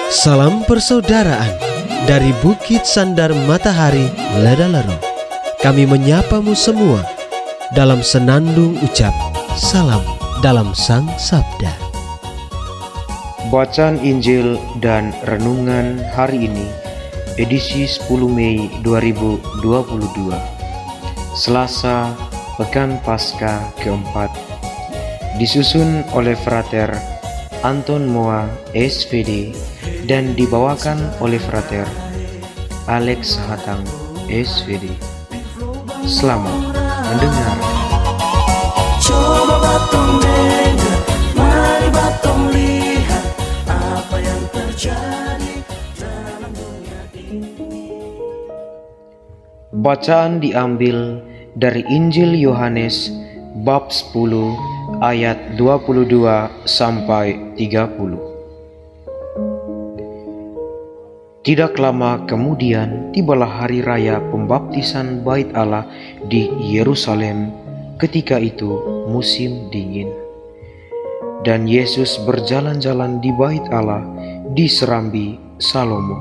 Salam persaudaraan dari Bukit Sandar Matahari Ledalero. Kami menyapamu semua dalam senandung ucap salam dalam Sang Sabda. Bacaan Injil dan Renungan hari ini, edisi 10 Mei 2022, Selasa, Pekan Paskah keempat, disusun oleh Frater Anton Moa SVD dan dibawakan oleh Frater Alex Hatang SVD. Selamat mendengar. Coba batong dengar, mari batong lihat apa yang terjadi dalam dunia ini. Bacaan diambil dari Injil Yohanes bab 10 ayat 22 sampai 30. Tidak lama kemudian tibalah hari raya pembaptisan Bait Allah di Yerusalem. Ketika itu musim dingin, dan Yesus berjalan-jalan di Bait Allah di serambi Salomo.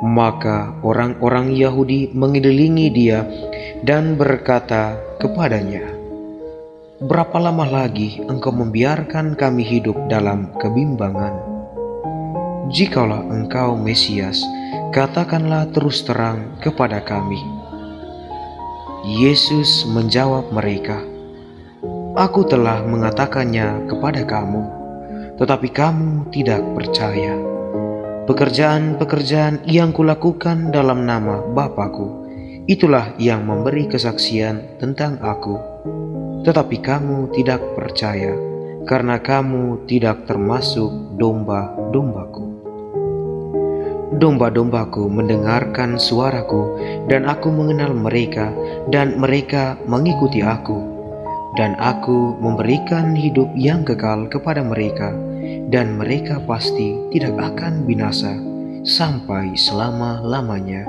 Maka orang-orang Yahudi mengelilingi dia dan berkata kepadanya, "Berapa lama lagi engkau membiarkan kami hidup dalam kebimbangan? Jikalau engkau Mesias, katakanlah terus terang kepada kami." Yesus menjawab mereka, "Aku telah mengatakannya kepada kamu, tetapi kamu tidak percaya. Pekerjaan-pekerjaan yang kulakukan dalam nama Bapa-Ku, itulah yang memberi kesaksian tentang Aku. Tetapi kamu tidak percaya, karena kamu tidak termasuk domba-dombaku. Domba-dombaku mendengarkan suaraku, dan aku mengenal mereka, dan mereka mengikuti aku. Dan aku memberikan hidup yang kekal kepada mereka, dan mereka pasti tidak akan binasa sampai selama-lamanya,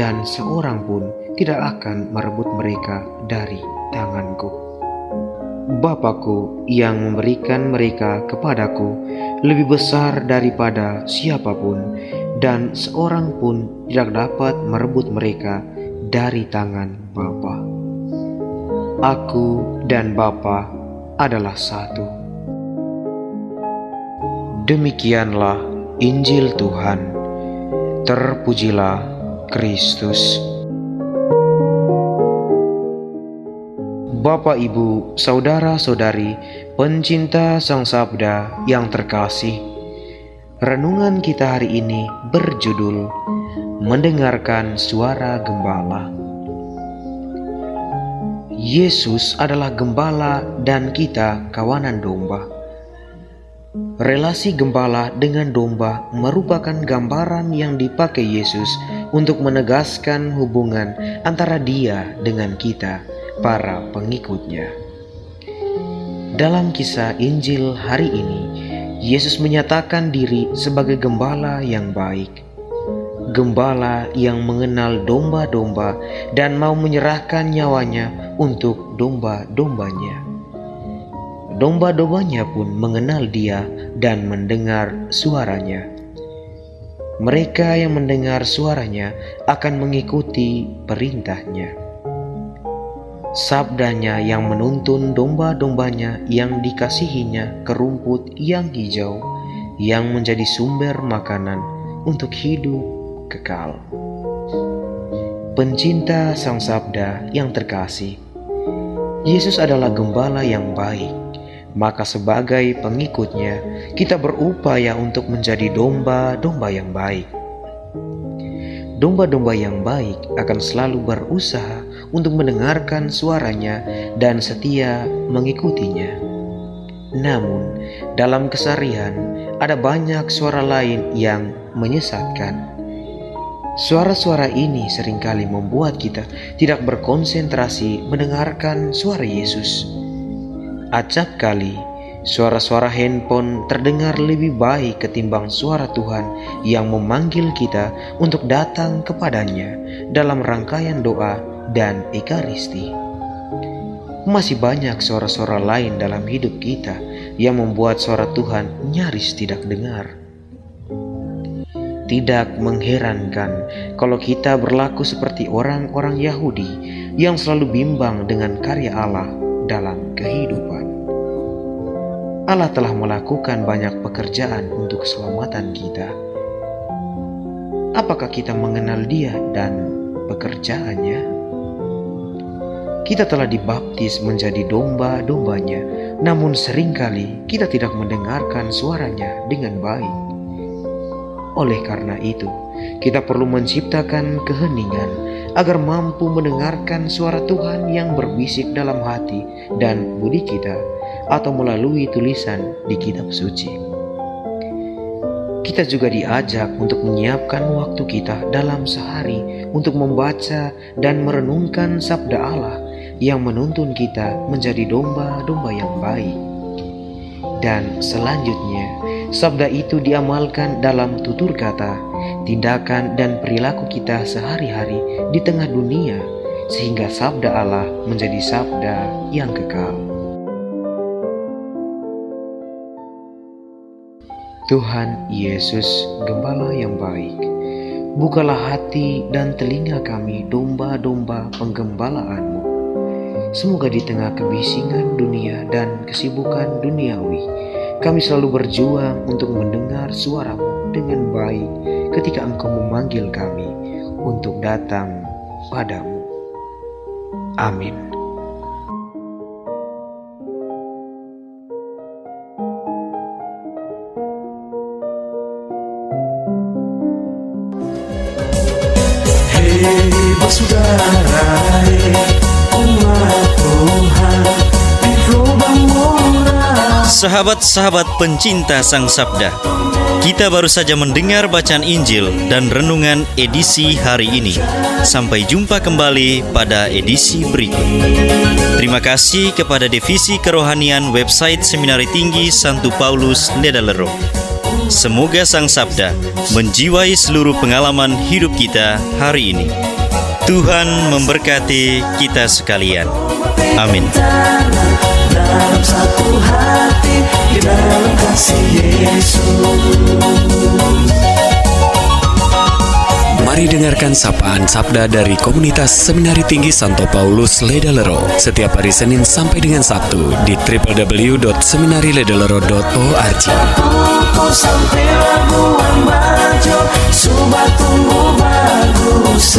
dan seorang pun tidak akan merebut mereka dari tanganku. Bapa-Ku yang memberikan mereka kepadaku lebih besar daripada siapapun, dan seorang pun tidak dapat merebut mereka dari tangan Bapa. Aku dan Bapa adalah satu." Demikianlah Injil Tuhan. Terpujilah Kristus. Bapak, Ibu, saudara-saudari, pencinta Sang Sabda yang terkasih, renungan kita hari ini berjudul Mendengarkan Suara Gembala. Yesus adalah gembala dan kita kawanan domba. Relasi gembala dengan domba merupakan gambaran yang dipakai Yesus untuk menegaskan hubungan antara Dia dengan kita, para pengikutnya. Dalam kisah Injil hari ini, Yesus menyatakan diri sebagai gembala yang baik, gembala yang mengenal domba-domba dan mau menyerahkan nyawanya untuk domba-dombanya. Domba-dombanya pun mengenal Dia dan mendengar suaranya. Mereka yang mendengar suaranya akan mengikuti perintahnya. Sabdanya yang menuntun domba-dombanya yang dikasihinya ke rumput yang hijau, yang menjadi sumber makanan untuk hidup kekal. Pencinta Sang Sabda yang terkasih, Yesus adalah gembala yang baik. Maka sebagai pengikutnya, kita berupaya untuk menjadi domba-domba yang baik. Domba-domba yang baik akan selalu berusaha untuk mendengarkan suaranya dan setia mengikutinya. Namun, dalam keseharian ada banyak suara lain yang menyesatkan. Suara-suara ini seringkali membuat kita tidak berkonsentrasi mendengarkan suara Yesus. Acap kali, suara-suara handphone terdengar lebih baik ketimbang suara Tuhan yang memanggil kita untuk datang kepadanya dalam rangkaian doa dan ekaristi. Masih banyak suara-suara lain dalam hidup kita yang membuat suara Tuhan nyaris tidak dengar. Tidak mengherankan kalau kita berlaku seperti orang-orang Yahudi yang selalu bimbang dengan karya Allah dalam kehidupan. Allah telah melakukan banyak pekerjaan untuk keselamatan kita. Apakah kita mengenal Dia dan pekerjaannya? Kita telah dibaptis menjadi domba-dombanya, namun seringkali kita tidak mendengarkan suaranya dengan baik. Oleh karena itu, kita perlu menciptakan keheningan agar mampu mendengarkan suara Tuhan yang berbisik dalam hati dan budi kita, atau melalui tulisan di kitab suci. Kita juga diajak untuk menyiapkan waktu kita dalam sehari untuk membaca dan merenungkan sabda Allah yang menuntun kita menjadi domba-domba yang baik. Dan selanjutnya, sabda itu diamalkan dalam tutur kata, tindakan dan perilaku kita sehari-hari di tengah dunia, sehingga sabda Allah menjadi sabda yang kekal. Tuhan Yesus, Gembala yang baik, bukalah hati dan telinga kami domba-domba penggembalaanmu. Semoga di tengah kebisingan dunia dan kesibukan duniawi, kami selalu berjuang untuk mendengar suara-Mu dengan baik ketika Engkau memanggil kami untuk datang padamu. Amin. Hei bersaudara, umat Tuhan di lubang murah. Sahabat-sahabat pencinta Sang Sabda, kita baru saja mendengar bacaan Injil dan renungan edisi hari ini. Sampai jumpa kembali pada edisi berikut. Terima kasih kepada Divisi Kerohanian website Seminari Tinggi Santo Paulus Ledalero. Semoga Sang Sabda menjiwai seluruh pengalaman hidup kita hari ini. Tuhan memberkati kita sekalian. Amin. Dalam satu hati, di dalam kasih Yesus. Mari dengarkan sapaan sabda dari komunitas Seminari Tinggi Santo Paulus Ledalero setiap hari Senin sampai dengan Sabtu di www.seminariledalero.org. Kau sampai Labuan Bajo, Subah tunggu bagus.